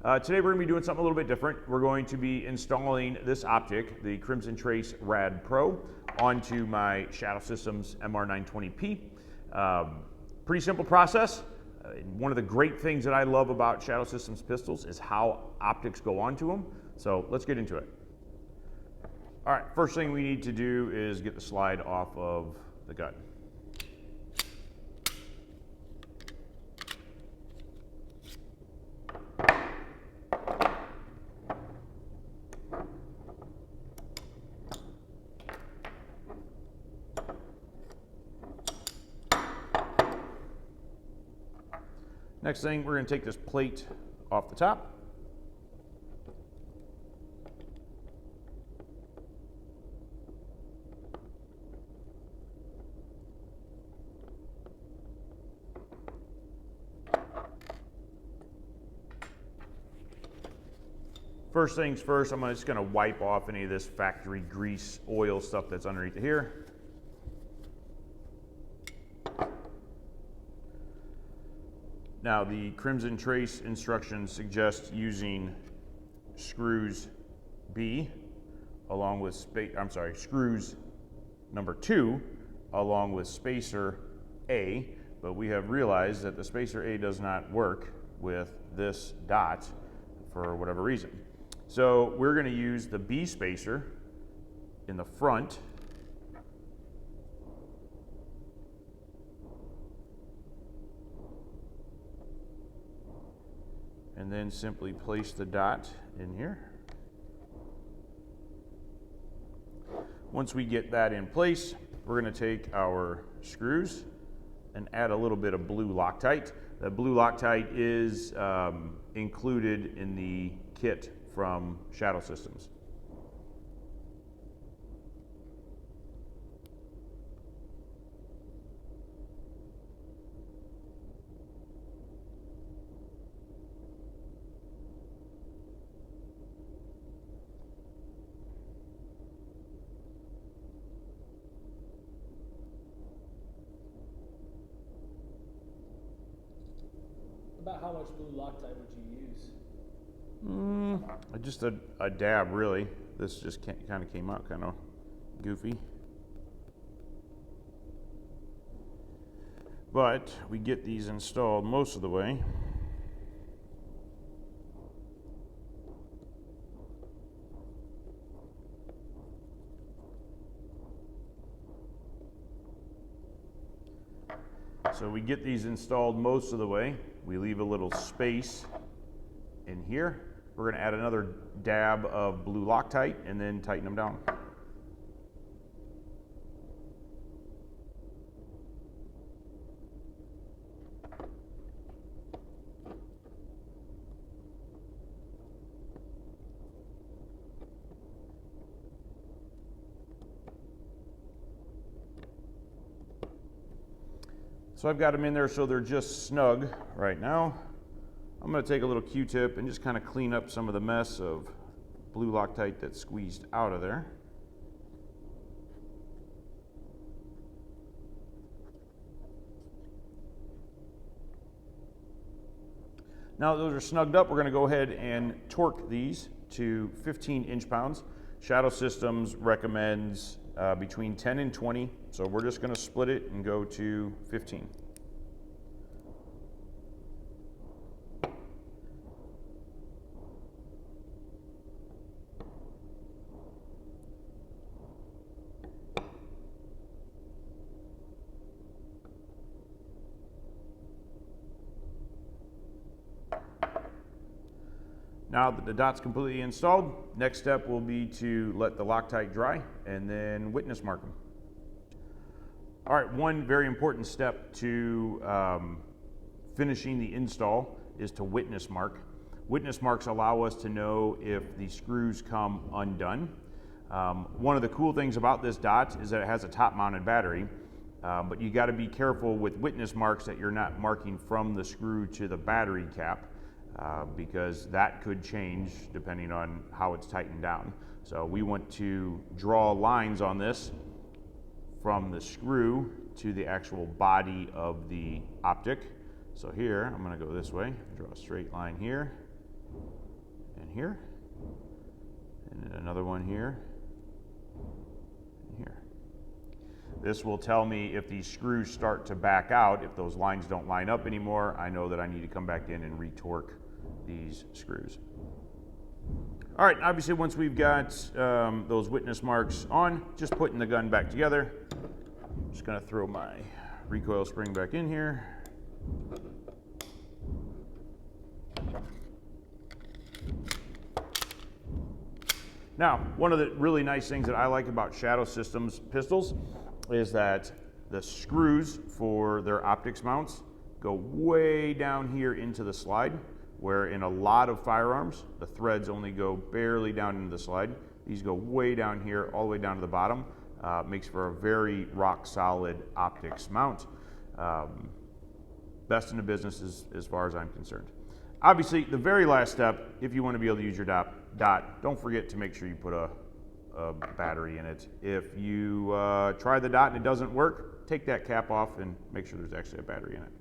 Today we're going to be doing something a little bit different. We're going to be installing this Optic, the Crimson Trace Rad Pro, onto my Shadow Systems MR920P. Pretty simple process. One of the great things that I love about Shadow Systems pistols is how optics go onto them. So let's get into it. All right, first thing we need to do is get the slide off of the gut. Next thing, we're going to take this plate off the top. First things first, I'm just going to wipe off any of this factory grease, oil stuff that's underneath here. Now, the Crimson Trace instructions suggest using screws B along with screws number 2 along with spacer A, but we have realized that the spacer A does not work with this dot for whatever reason. So we're going to use the B spacer in the front. And then simply place the dot in here. Once we get that in place, we're going to take our screws and add a little bit of blue Loctite. The blue Loctite is included in the kit from Shadow Systems. About how much blue Loctite would you use? Just a dab, really. This just kind of came out kind of goofy. But we get these installed most of the way. So we get these installed most of the way. We leave a little space in here. We're going to add another dab of blue Loctite and then tighten them down. So I've got them in there so they're just snug right now. I'm going to take a little Q-tip and just kind of clean up some of the mess of blue Loctite that's squeezed out of there. Now that those are snugged up, we're going to go ahead and torque these to 15 inch-pounds. Shadow Systems recommends between 10 and 20, so we're just going to split it and go to 15. Now that the dot's completely installed, next step will be to let the Loctite dry and then witness mark them. All right, one very important step to finishing the install is to witness mark. Witness marks allow us to know if the screws come undone. One of the cool things about this dot is that it has a top-mounted battery, but you got to be careful with witness marks that you're not marking from the screw to the battery cap. Because that could change depending on how it's tightened down. So we want to draw lines on this from the screw to the actual body of the optic. So here, I'm going to go this way, draw a straight line here, and here, and then another one here, and here. This will tell me if these screws start to back out. If those lines don't line up anymore, I know that I need to come back in and retorque these screws. All right, obviously once we've got those witness marks on, just putting the gun back together. I'm just gonna throw my recoil spring back in here. Now, one of the really nice things that I like about Shadow Systems pistols is that the screws for their optics mounts go way down here into the slide, where in a lot of firearms, the threads only go barely down into the slide. These go way down here, all the way down to the bottom. Makes for a very rock solid optics mount. Best in the business as far as I'm concerned. Obviously, the very last step, if you want to be able to use your dot, don't forget to make sure you put a battery in it. If you try the dot and it doesn't work, take that cap off and make sure there's actually a battery in it.